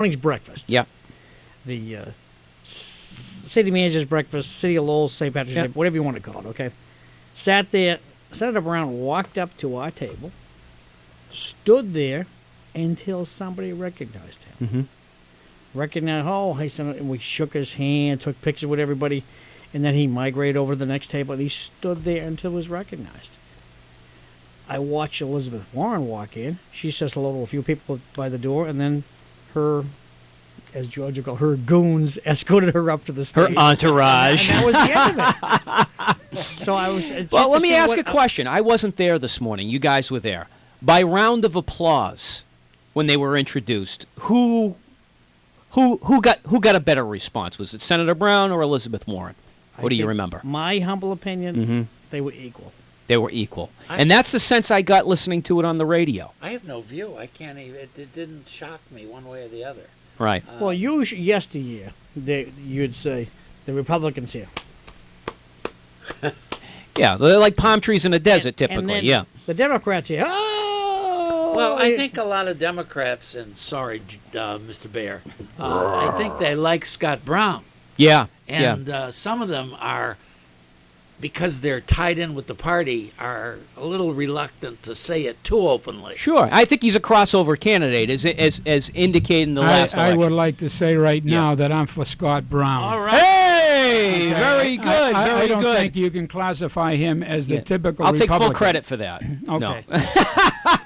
morning's breakfast. Yeah. The city manager's breakfast, City of Lowell, St. Patrick's Day, whatever you want to call it, okay? Sat there, Senator Brown walked up to our table, stood there until somebody recognized him. Mm-hmm. Recognized, hey, Senator, and we shook his hand, took pictures with everybody, and then he migrated over to the next table, and he stood there until he was recognized. I watched Elizabeth Warren walk in. She says hello to a few people by the door, and then her, as George would call her goons, escorted her up to the stage. Her entourage. And that was the end of it. So I was. Well, let me ask a question. I wasn't there this morning. You guys were there. By round of applause, when they were introduced, who got a better response? Was it Senator Brown or Elizabeth Warren? What do you remember? My humble opinion, they were equal. They were equal. And that's the sense I got listening to it on the radio. I have no view. I can't even. It didn't shock me one way or the other. Right. Well, yesteryear, you'd say the Republicans here. Yeah, they're like palm trees in a desert, typically. And then yeah. The Democrats here. Oh. Well, I think a lot of Democrats, and sorry, Mr. Bear, I think they like Scott Brown. Yeah. And some of them are, because they're tied in with the party, are a little reluctant to say it too openly. Sure. I think he's a crossover candidate, as indicated in the last election. I would like to say right now that I'm for Scott Brown. All right. Hey! Okay. Very good. I don't good. think you can classify him as the typical I'll Republican. take full credit for that. Okay.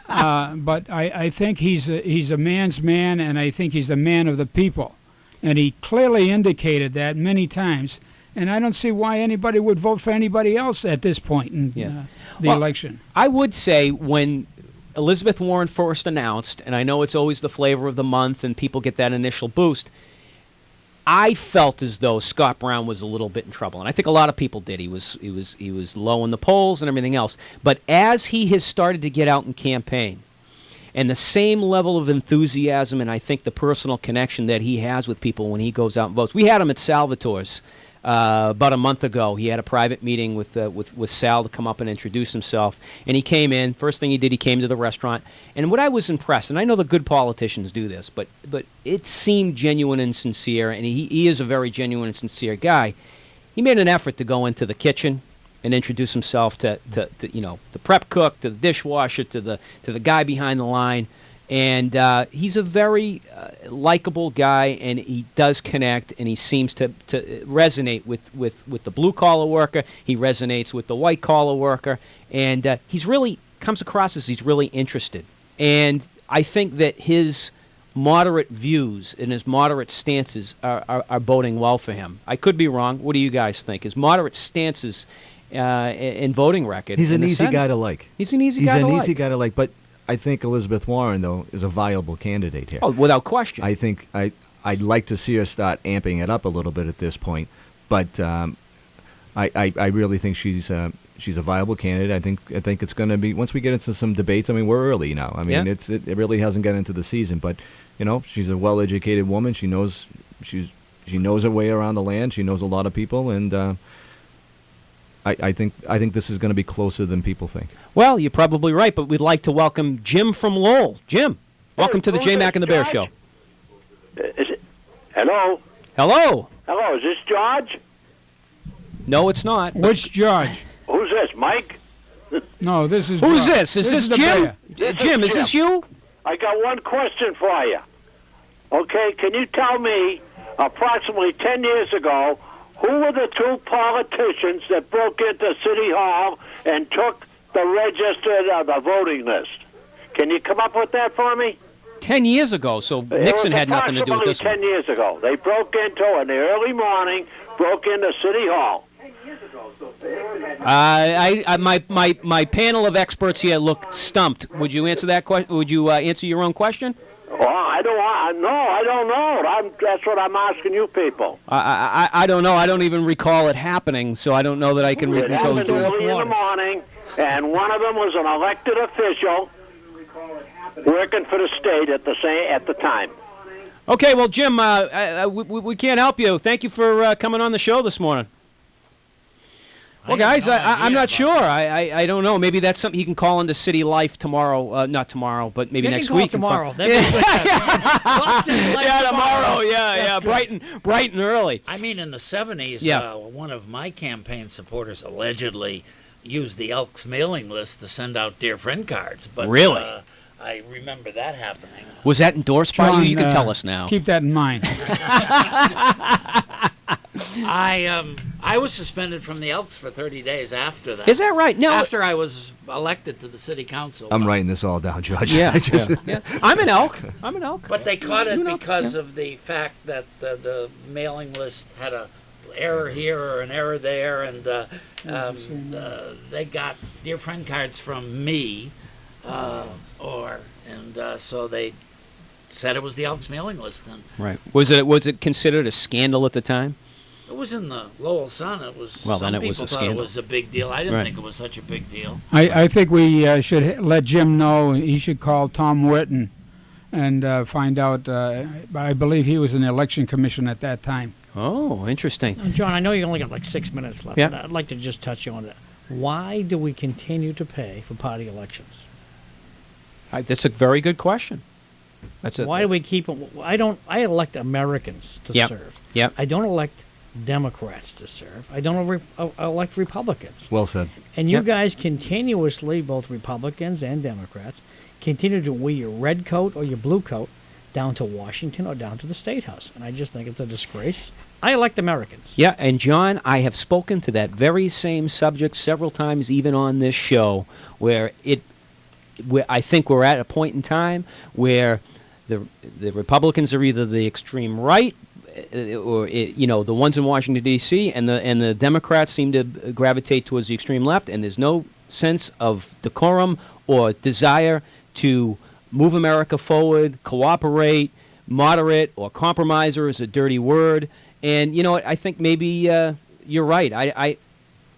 No. But I think he's a man's man, and I think he's a man of the people. And he clearly indicated that many times. And I don't see why anybody would vote for anybody else at this point in the election. I would say when Elizabeth Warren first announced, and I know it's always the flavor of the month and people get that initial boost, I felt as though Scott Brown was a little bit in trouble. And I think a lot of people did. He was low in the polls and everything else. But as he has started to get out and campaign, and the same level of enthusiasm and I think the personal connection that he has with people when he goes out and votes. We had him at Salvatore's about a month ago. He had a private meeting with Sal to come up and introduce himself. And he came in. First thing he did, he came to the restaurant. And what I was impressed, and I know the good politicians do this, but it seemed genuine and sincere, and he is a very genuine and sincere guy. He made an effort to go into the kitchen and introduce himself to the prep cook, to the dishwasher, to the guy behind the line. And he's a very likable guy, and he does connect, and he seems to resonate with the blue-collar worker. He resonates with the white-collar worker, and he's really comes across as he's really interested. And I think that his moderate views and his moderate stances are boding well for him. I could be wrong. What do you guys think? His moderate stances in voting record. He's an easy guy to like. He's an easy guy to like. But I think Elizabeth Warren, thoh, is a viable candidate here. Oh, without question. I think I'd like to see her start amping it up a little bit at this point, but I really think she's a viable candidate. I think it's going to be, once we get into some debates. I mean, we're early now. I mean, it really hasn't got into the season, but she's a well-educated woman. She knows her way around the land. She knows a lot of people, and I think this is going to be closer than people think. Well, you're probably right, but we'd like to welcome Jim from Lowell. Jim, welcome to the JMac and the Bear Show. Hello? Hello. Hello, is this George? No, it's not. Which George? Who's this, Mike? No, this is Who's George. this? Is this Jim? Jim, is this you? I got one question for you. Okay, can you tell me, approximately 10 years ago, who were the two politicians that broke into City Hall and took the register of the voting list? Can you come up with that for me? 10 years ago, so Nixon had nothing to do with this one. 10 years ago. They broke into, in the early morning, broke into City Hall. My panel of experts here look stumped. Would you answer that question? Would you answer your own question? Well, I don't know. That's what I'm asking you people. I don't know. I don't even recall it happening, so I don't know that I can It recall happened early in the morning, and one of them was an elected official working for the state at the time. Okay, well, Jim, we can't help you. Thank you for coming on the show this morning. Well, guys, I'm not sure. I don't know. Maybe that's something you can call into City Life tomorrow. Not tomorrow, but maybe They next can call week. tomorrow. Yeah, tomorrow. Yeah, bright and early. I mean, in the 70s, Yeah. one of my campaign supporters allegedly used the Elks mailing list to send out dear friend cards. But Really? I remember that happening. Was that endorsed by you? You can tell us now. Keep that in mind. I was suspended from the Elks for 30 days after that. Is that right? No. After I was elected to the city council. I'm writing this all down, Judge. Yeah, I just- yeah. I'm an elk. But they caught it You know, because of the fact that the mailing list had a error here or an error there, and they got dear friend cards from me, so they said it was the Elks mailing list, and Right. Was it considered a scandal at the time? it was in the Lowell Sun. It was. Well, some then it was people a thought scandal. it was a big deal. I didn't Right. think it was such a big deal. I think we should let Jim know. He should call Tom Whitten and find out. I believe he was in the election commission at that time. Oh, interesting. John, I know you only got like 6 minutes left. Yeah. But I'd like to just touch on that. Why do we continue to pay for party elections? That's a very good question. Why do we keep it? I elect Americans to Yep. serve. Yep. I don't elect Democrats to serve. I don't elect Republicans. Well said. And you Yep. guys continuously, both Republicans and Democrats, continue to wear your red coat or your blue coat down to Washington or down to the State House. And I just think it's a disgrace. I elect Americans. Yeah, and John, I have spoken to that very same subject several times, even on this show, where I think we're at a point in time where the Republicans are either the extreme right, or the ones in Washington D.C., and the Democrats seem to gravitate towards the extreme left, and there's no sense of decorum or desire to move America forward, cooperate, moderate, or compromiser is a dirty word. And you know what? I think maybe you're right.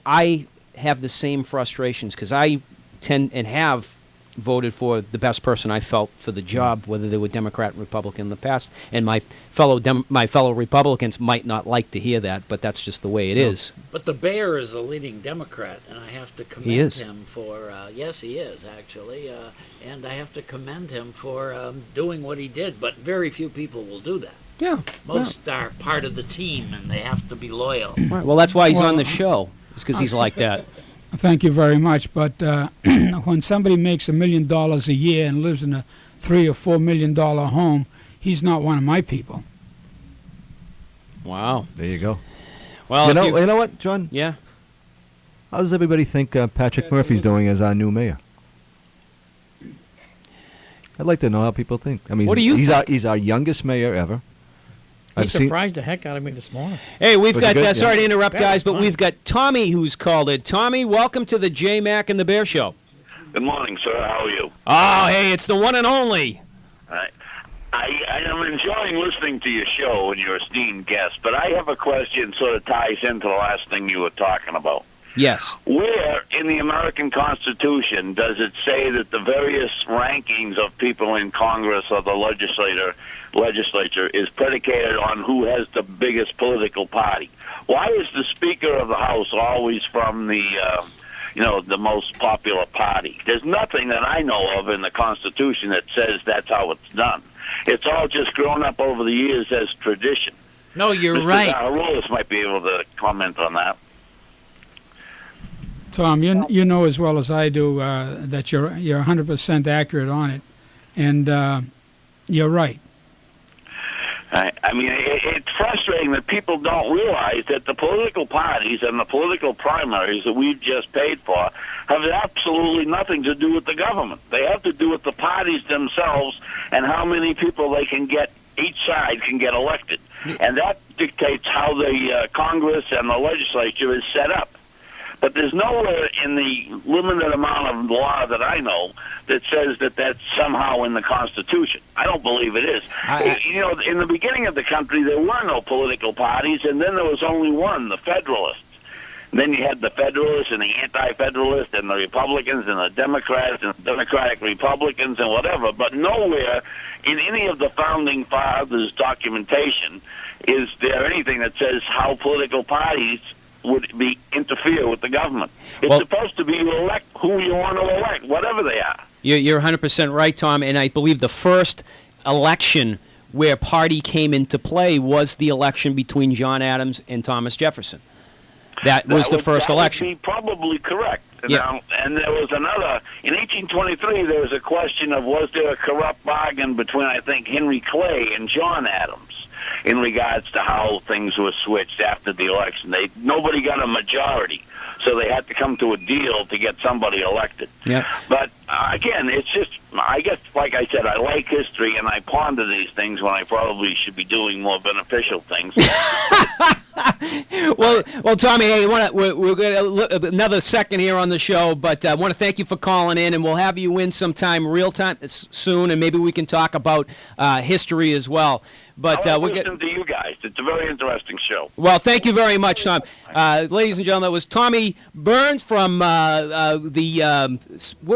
I have the same frustrations because I tend and have voted for the best person I felt for the job, whether they were Democrat or Republican in the past. And my fellow Republicans might not like to hear that, but that's just the way it is. But the Bear is a leading Democrat, and I have to commend He is. him for. Yes, he is actually, and I have to commend him for doing what he did. But very few people will do that. Yeah. Most are part of the team, and they have to be loyal. Right. Well, that's why he's Well, on the show. It's because he's like that. Thank you very much. But when somebody makes $1 million a year and lives in a $3 or $4 million home, he's not one of my people. Wow. There you go. Well, You know what, John? yeah. How does everybody think Patrick Murphy's doing as our new mayor? I'd like to know how people think. I mean, What do you think? He's our youngest mayor ever. He surprised the heck out of me this morning. Hey, we've Was it got, good? sorry to interrupt, Yeah, guys, it's but fine. we've got Tommy who's called it. Tommy, welcome to the JMac and the Bear Show. Good morning, sir. How are you? Oh, hey, it's the one and only. I am enjoying listening to your show and your esteemed guests, but I have a question sort of ties into the last thing you were talking about. Yes. Where in the American Constitution does it say that the various rankings of people in Congress or the legislature is predicated on who has the biggest political party? Why is the Speaker of the House always from the the most popular party? There's nothing that I know of in the Constitution that says that's how it's done. It's all just grown up over the years as tradition. No, you're Mr. right. Zarroulas might be able to comment on that. Tom, you know as well as I do that you're 100% accurate on it, and you're right. I mean, it's frustrating that people don't realize that the political parties and the political primaries that we've just paid for have absolutely nothing to do with the government. They have to do with the parties themselves and how many people they can get, each side can get elected. And that dictates how the Congress and the legislature is set up. But there's nowhere in the limited amount of law that I know that says that that's somehow in the Constitution. I don't believe it is. In the beginning of the country, there were no political parties, and then there was only one, the Federalists. And then you had the Federalists and the Anti-Federalists and the Republicans and the Democrats and Democratic Republicans and whatever. But nowhere in any of the Founding Fathers' documentation is there anything that says how political parties would be interfere with the government. It's Well- supposed to be you elect who you want to elect, whatever they are. You're 100% right, Tom, and I believe the first election where party came into play was the election between John Adams and Thomas Jefferson. That was the first election. That would be probably correct. Yeah. Now, and there was another, in 1823, there was a question of was there a corrupt bargain between, I think, Henry Clay and John Adams in regards to how things were switched after the election. Nobody got a majority, so they had to come to a deal to get somebody elected. Yeah. But, again, it's just, I guess, like I said, I like history, and I ponder these things when I probably should be doing more beneficial things. Well, Tommy, hey, we're going to another second here on the show, but I want to thank you for calling in, and we'll have you in sometime real time soon, and maybe we can talk about history as well. But I listen to you guys. It's a very interesting show. Well, thank you very much, Tom. Ladies and gentlemen, that was Tommy Burns from what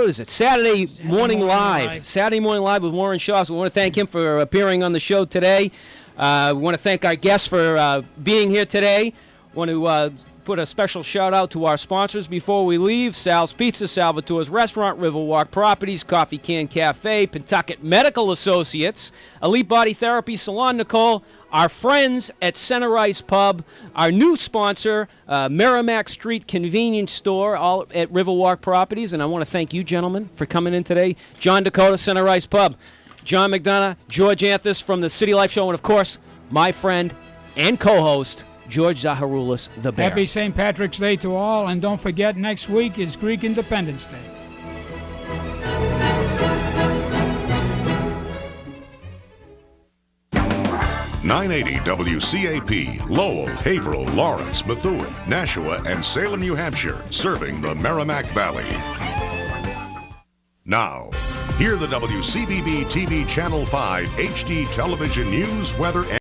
is it, Saturday Morning Live. Saturday Morning Live with Warren Shaw. So we want to thank him for appearing on the show today. We want to thank our guests for being here today. Want to put a special shout-out to our sponsors before we leave: Sal's Pizza, Salvatore's Restaurant, Riverwalk Properties, Coffee Can Cafe, Pentucket Medical Associates, Elite Body Therapy Salon Nicole, our friends at Center Ice Pub, our new sponsor, Merrimack Street Convenience Store, all at Riverwalk Properties. And I want to thank you, gentlemen, for coming in today. John Dakota, Center Ice Pub. John McDonough, George Anthes from the City Life Show, and, of course, my friend and co-host, George Zaharoulis, the Bear. Happy St. Patrick's Day to all, and don't forget, next week is Greek Independence Day. .980 WCAP, Lowell, Haverhill, Lawrence, Methuen, Nashua, and Salem, New Hampshire, serving the Merrimack Valley. Now, hear the WCBB TV Channel 5 HD television news, weather, and